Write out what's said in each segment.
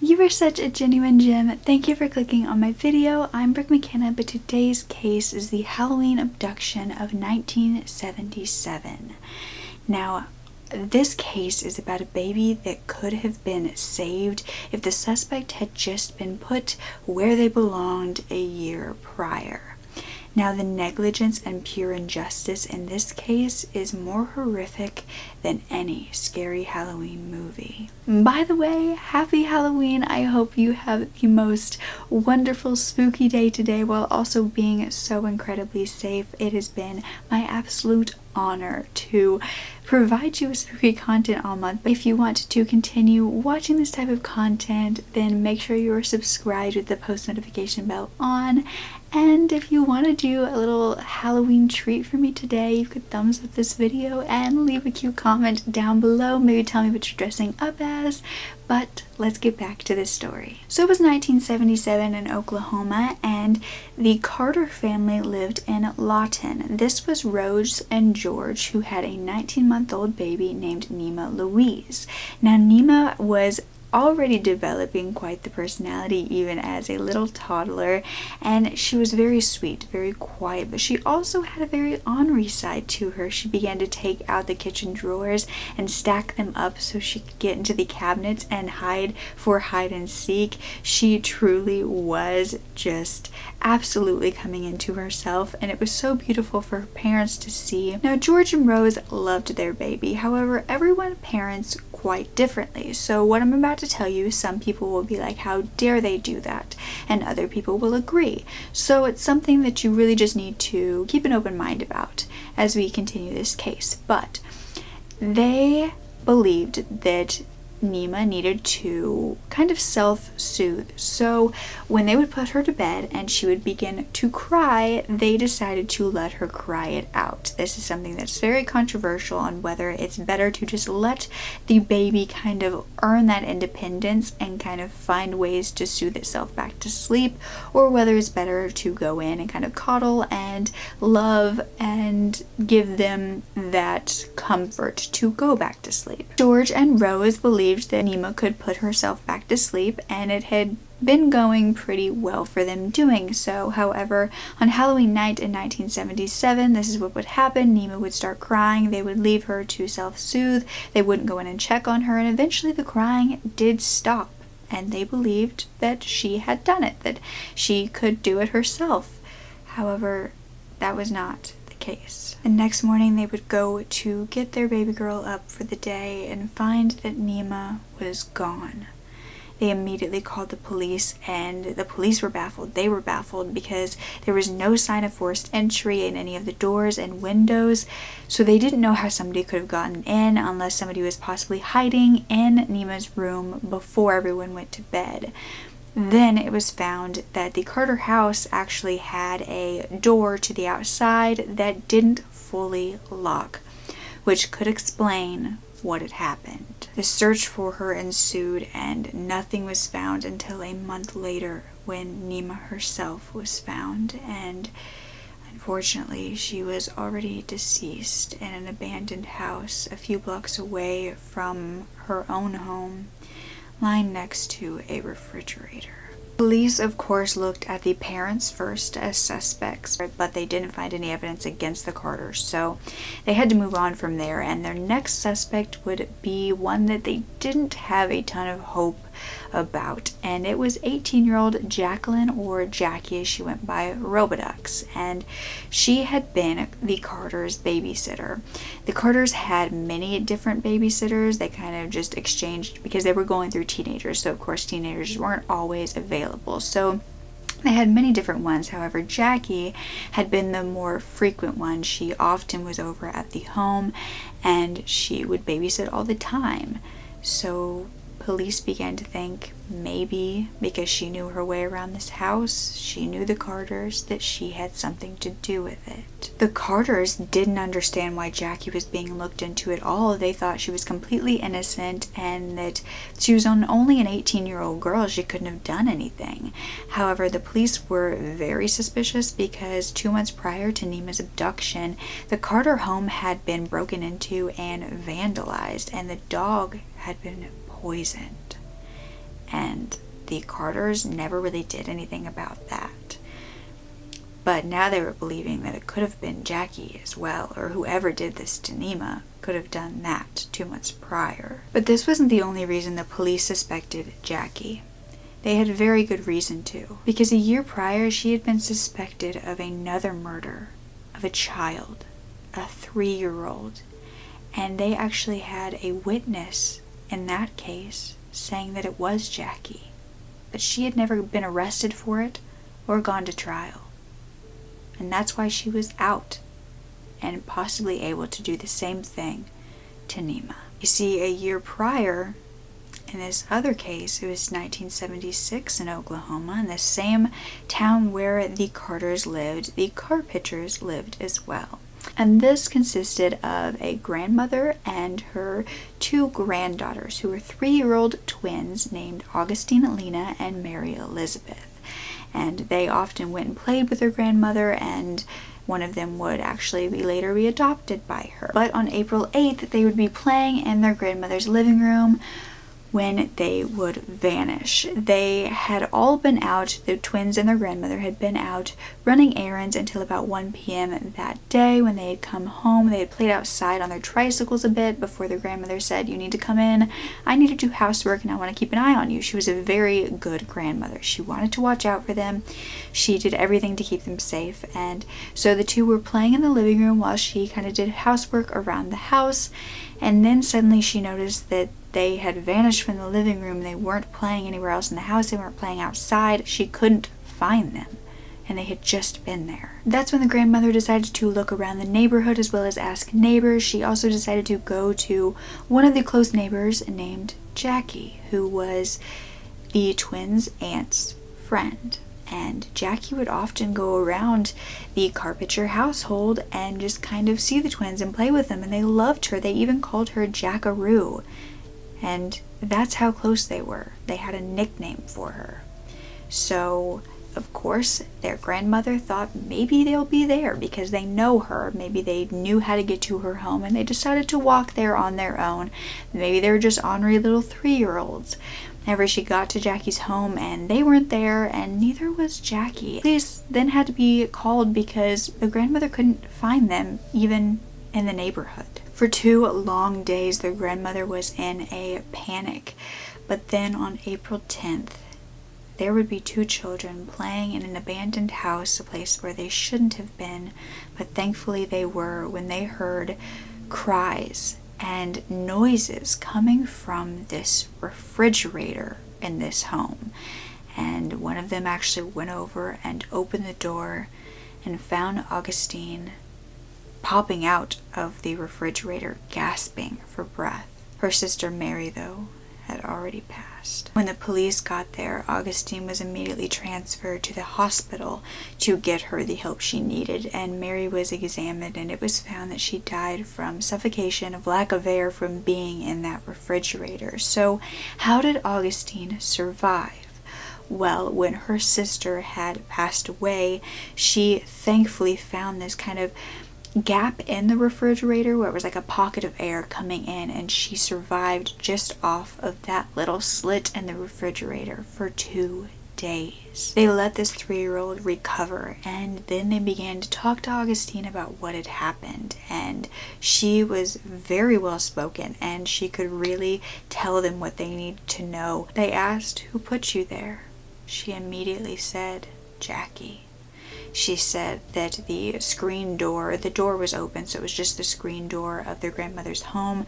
You are such a genuine gem. Thank you for clicking on my video. I'm Brooke McKenna, but today's case is the Halloween abduction of 1977. Now, this case is about a baby that could have been saved if the suspect had just been put where they belonged a year prior. Now, the negligence and pure injustice in this case is more horrific than any scary Halloween movie. By the way, happy Halloween! I hope you have the most wonderful spooky day today while also being so incredibly safe. It has been my absolute honor to provide you with spooky content all month. But if you want to continue watching this type of content, then make sure you are subscribed with the post notification bell on. And if you want to do a little Halloween treat for me today, you could thumbs up this video and leave a cute comment down below. Maybe tell me what you're dressing up as. But let's get back to this story. So it was 1977 in Oklahoma, and the Carter family lived in Lawton. This was Rose and George, who had a 19-month-old baby named Nima Louise. Now, Nima was already developing quite the personality even as a little toddler, and she was very sweet, very quiet, but she also had a very ornery side to her. She began to take out the kitchen drawers and stack them up so she could get into the cabinets and hide for hide and seek. She truly was just absolutely coming into herself, and it was so beautiful for her parents to see. Now, George and Rose loved their baby. However, everyone parents quite differently. So what I'm about to tell you, some people will be like, how dare they do that? And other people will agree. So it's something that you really just need to keep an open mind about as we continue this case. But they believed that Nima needed to kind of self-soothe. So when they would put her to bed and she would begin to cry, they decided to let her cry it out. This is something that's very controversial on whether it's better to just let the baby kind of earn that independence and kind of find ways to soothe itself back to sleep, or whether it's better to go in and kind of coddle and love and give them that comfort to go back to sleep. George and Rose believed that Nima could put herself back to sleep, and it had been going pretty well for them doing so. However, on Halloween night in 1977, this is what would happen. Nima would start crying. They would leave her to self-soothe. They wouldn't go in and check on her, and eventually the crying did stop, and they believed that she had done it, that she could do it herself. However, that was not the case. The next morning, they would go to get their baby girl up for the day and find that Nima was gone. They immediately called the police, and the police were baffled. They were baffled because there was no sign of forced entry in any of the doors and windows, so they didn't know how somebody could have gotten in unless somebody was possibly hiding in Nima's room before everyone went to bed. Then it was found that the Carter house actually had a door to the outside that didn't fully lock, which could explain what had happened. The search for her ensued, and nothing was found until a month later when Nima herself was found, and unfortunately she was already deceased in an abandoned house a few blocks away from her own home, lying next to a refrigerator. Police, of course, looked at the parents first as suspects, but they didn't find any evidence against the Carters, so they had to move on from there, and their next suspect would be one that they didn't have a ton of hope about, and it was 18-year-old Jacqueline, or Jackie as she went by, Robidux, and she had been the Carters' babysitter. The Carters had many different babysitters. They kind of just exchanged because they were going through teenagers, so of course teenagers weren't always available, so they had many different ones. However, Jackie had been the more frequent one. She often was over at the home, and she would babysit all the time. So police began to think maybe because she knew her way around this house, she knew the Carters, that she had something to do with it. The Carters didn't understand why Jackie was being looked into at all. They thought she was completely innocent and that she was only an 18-year-old girl. She couldn't have done anything. However, the police were very suspicious because 2 months prior to Nima's abduction, the Carter home had been broken into and vandalized, and the dog had been poisoned. and the Carters never really did anything about that. But now they were believing that it could have been Jackie as well, or whoever did this to Nima could have done that 2 months prior. But this wasn't the only reason the police suspected Jackie. They had very good reason to, because a year prior she had been suspected of another murder of a child, a 3-year-old, and they actually had a witness in that case saying that it was Jackie, but she had never been arrested for it or gone to trial. And that's why she was out and possibly able to do the same thing to Nima. You see, a year prior, in this other case, it was 1976 in Oklahoma, in the same town where the Carters lived, the Carpitchers lived as well. And this consisted of a grandmother and her 2 granddaughters, who were 3-year-old twins named Augustine Lena and Mary Elizabeth. And they often went and played with their grandmother, and one of them would actually later be adopted by her. But on April 8th, they would be playing in their grandmother's living room when they would vanish. They had all been out, the twins and their grandmother had been out running errands until about 1 p.m. that day. When they had come home, they had played outside on their tricycles a bit before their grandmother said, "You need to come in. I need to do housework and I want to keep an eye on you." She was a very good grandmother. She wanted to watch out for them. She did everything to keep them safe. And so the 2 were playing in the living room while she kind of did housework around the house. And then suddenly she noticed that they had vanished from the living room. They weren't playing anywhere else in the house. They weren't playing outside. She couldn't find them, and they had just been there. That's when the grandmother decided to look around the neighborhood as well as ask neighbors. She also decided to go to one of the close neighbors named Jackie, who was the twins' aunt's friend. And Jackie would often go around the Carpitcher household and just kind of see the twins and play with them, and they loved her. They even called her Jackaroo. And that's how close they were. They had a nickname for her. So, of course, their grandmother thought maybe they'll be there because they know her. Maybe they knew how to get to her home and they decided to walk there on their own. Maybe they were just ornery little 3-year-olds. Whenever she got to Jackie's home and they weren't there, and neither was Jackie. Police then had to be called because the grandmother couldn't find them even in the neighborhood. For 2 long days, their grandmother was in a panic. But then on April 10th, there would be 2 children playing in an abandoned house, a place where they shouldn't have been, but thankfully they were, when they heard cries and noises coming from this refrigerator in this home. And one of them actually went over and opened the door and found Augustine popping out of the refrigerator, gasping for breath. Her sister Mary, though, had already passed. When the police got there, Augustine was immediately transferred to the hospital to get her the help she needed, and Mary was examined, and it was found that she died from suffocation, of lack of air from being in that refrigerator. So how did Augustine survive? Well, when her sister had passed away, she thankfully found this kind of gap in the refrigerator where it was like a pocket of air coming in, and she survived just off of that little slit in the refrigerator for 2 days. They let this 3-year-old recover, and then they began to talk to Augustine about what had happened, and she was very well spoken and she could really tell them what they needed to know. They asked, "Who put you there?" She immediately said, "Jackie." She said that the door was open, so it was just the screen door of their grandmother's home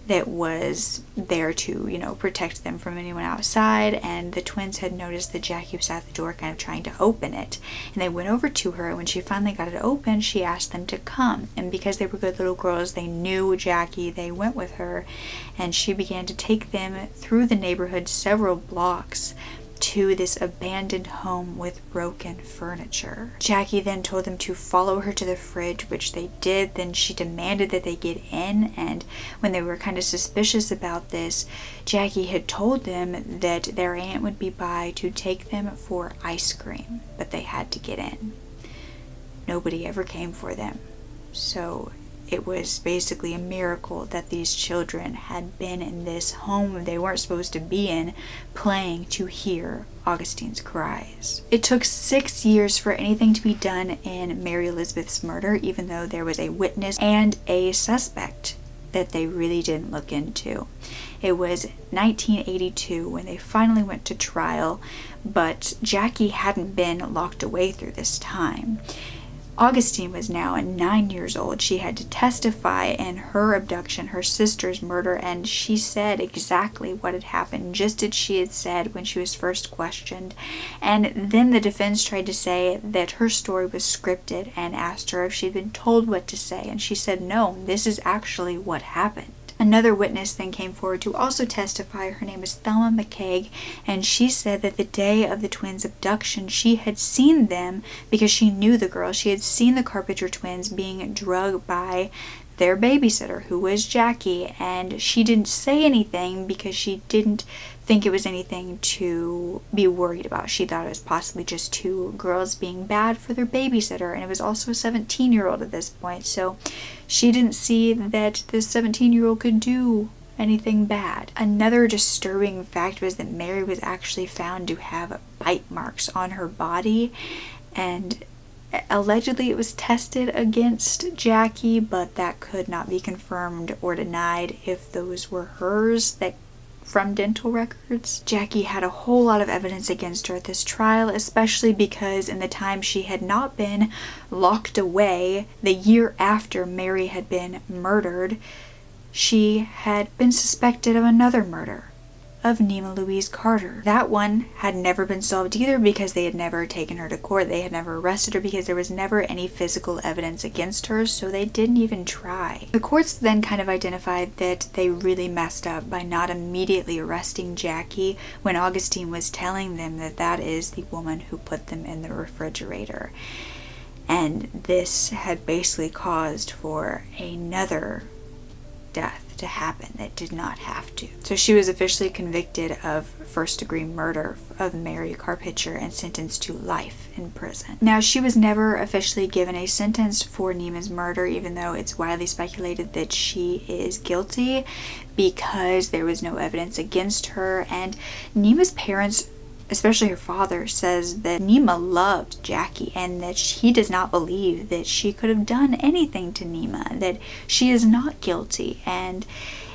that was there to, protect them from anyone outside, and the twins had noticed that Jackie was at the door kind of trying to open it, and they went over to her, and when she finally got it open, she asked them to come, and because they were good little girls, they knew Jackie, they went with her, and she began to take them through the neighborhood several blocks to this abandoned home with broken furniture. Jackie then told them to follow her to the fridge, which they did. Then she demanded that they get in, and when they were kind of suspicious about this, Jackie had told them that their aunt would be by to take them for ice cream, but they had to get in. Nobody ever came for them. So it was basically a miracle that these children had been in this home they weren't supposed to be in, playing, to hear Augustine's cries. It took 6 years for anything to be done in Mary Elizabeth's murder, even though there was a witness and a suspect that they really didn't look into. It was 1982 when they finally went to trial, but Jackie hadn't been locked away through this time. Augustine was now 9 years old. She had to testify in her abduction, her sister's murder, and she said exactly what had happened, just as she had said when she was first questioned. And then the defense tried to say that her story was scripted and asked her if she'd been told what to say, and she said no, this is actually what happened. Another witness then came forward to also testify. Her name is Thelma McCaig, and she said that the day of the twins' abduction, she had seen them because she knew the girls. She had seen the Carpenter twins being drugged by their babysitter, who was Jackie, and she didn't say anything because she didn't think it was anything to be worried about. She thought it was possibly just two girls being bad for their babysitter, and it was also a 17-year-old at this point, so she didn't see that this 17-year-old could do anything bad. Another disturbing fact was that Mary was actually found to have bite marks on her body, and allegedly it was tested against Jackie, but that could not be confirmed or denied if those were hers that from dental records. Jackie had a whole lot of evidence against her at this trial, especially because in the time she had not been locked away, the year after Mary had been murdered, she had been suspected of another murder, of Nima Louise Carter. That one had never been solved either because they had never taken her to court. They had never arrested her because there was never any physical evidence against her, so they didn't even try. The courts then kind of identified that they really messed up by not immediately arresting Jackie when Augustine was telling them that that is the woman who put them in the refrigerator. And this had basically caused for another death to happen that did not have to. So she was officially convicted of first-degree murder of Mary Carpenter and sentenced to life in prison. Now, she was never officially given a sentence for Nima's murder, even though it's widely speculated that she is guilty because there was no evidence against her. And Nima's parents, especially her father, says that Nima loved Jackie and that he does not believe that she could have done anything to Nima, that she is not guilty, and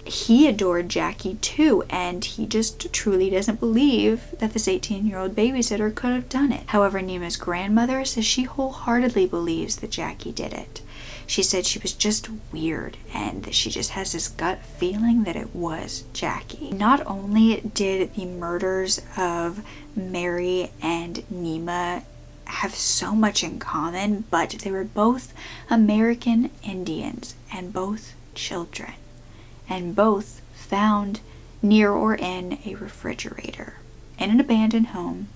he adored Jackie too, and he just truly doesn't believe that this 18-year-old babysitter could have done it. However, Nima's grandmother says she wholeheartedly believes that Jackie did it. She said she was just weird and that she just has this gut feeling that it was Jackie. Not only did the murders of Mary and Nima have so much in common, but they were both American Indians and both children, and both found near or in a refrigerator in an abandoned home.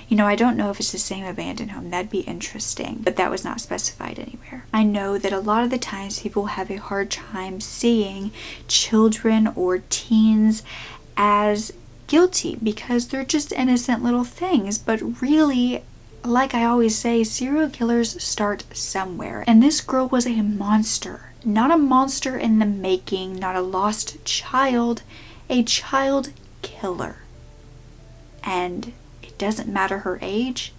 You know, I don't know if it's the same abandoned home. That'd be interesting, but that was not specified anywhere. I know that a lot of the times people have a hard time seeing children or teens as guilty because they're just innocent little things, but really, like I always say, serial killers start somewhere. And this girl was a monster. Not a monster in the making, not a lost child, a child killer. And it doesn't matter her age,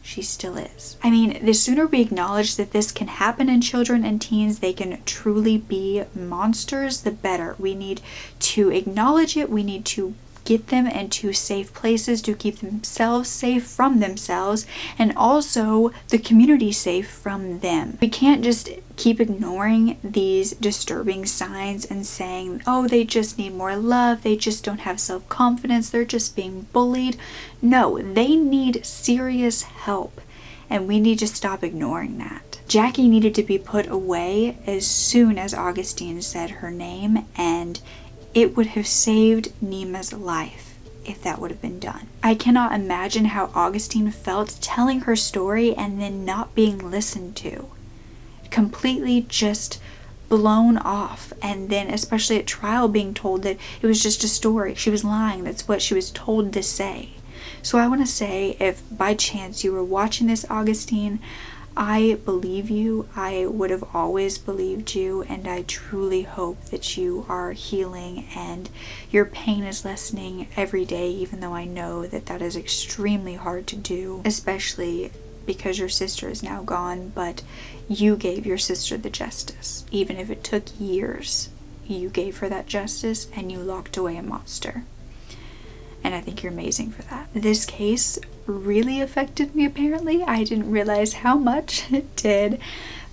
she still is. I mean, the sooner we acknowledge that this can happen in children and teens, they can truly be monsters, the better. We need to acknowledge it. We need to get them into safe places to keep themselves safe from themselves, and also the community safe from them. We can't just keep ignoring these disturbing signs and saying, oh, they just need more love, they just don't have self-confidence, they're just being bullied. No, they need serious help, and we need to stop ignoring that. Jackie needed to be put away as soon as Augustine said her name, and it would have saved Nima's life if that would have been done. I cannot imagine how Augustine felt telling her story and then not being listened to. Completely just blown off, and then especially at trial being told that it was just a story. She was lying. That's what she was told to say. So I want to say, if by chance you were watching this, Augustine, I believe you. I would have always believed you, and I truly hope that you are healing and your pain is lessening every day, even though I know that that is extremely hard to do, especially because your sister is now gone, but you gave your sister the justice. Even if it took years, you gave her that justice and you locked away a monster. And I think you're amazing for that. This case really affected me, apparently. I didn't realize how much it did.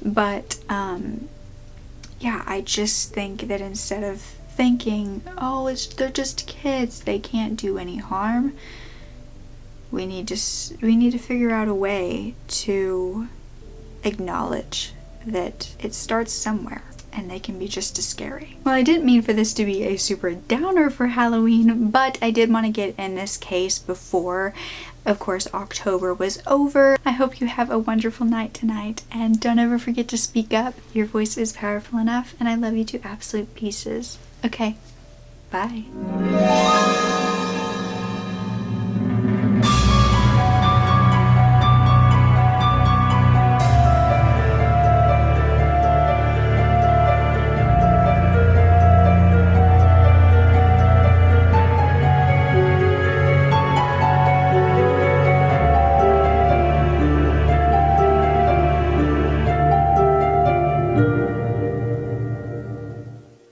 But yeah, I just think that instead of thinking, oh, they're just kids, they can't do any harm, we need to figure out a way to acknowledge that it starts somewhere, and they can be just as scary. Well, I didn't mean for this to be a super downer for Halloween, but I did want to get in this case before, of course, October was over. I hope you have a wonderful night tonight, and don't ever forget to speak up. Your voice is powerful enough, and I love you to absolute pieces. Okay, bye.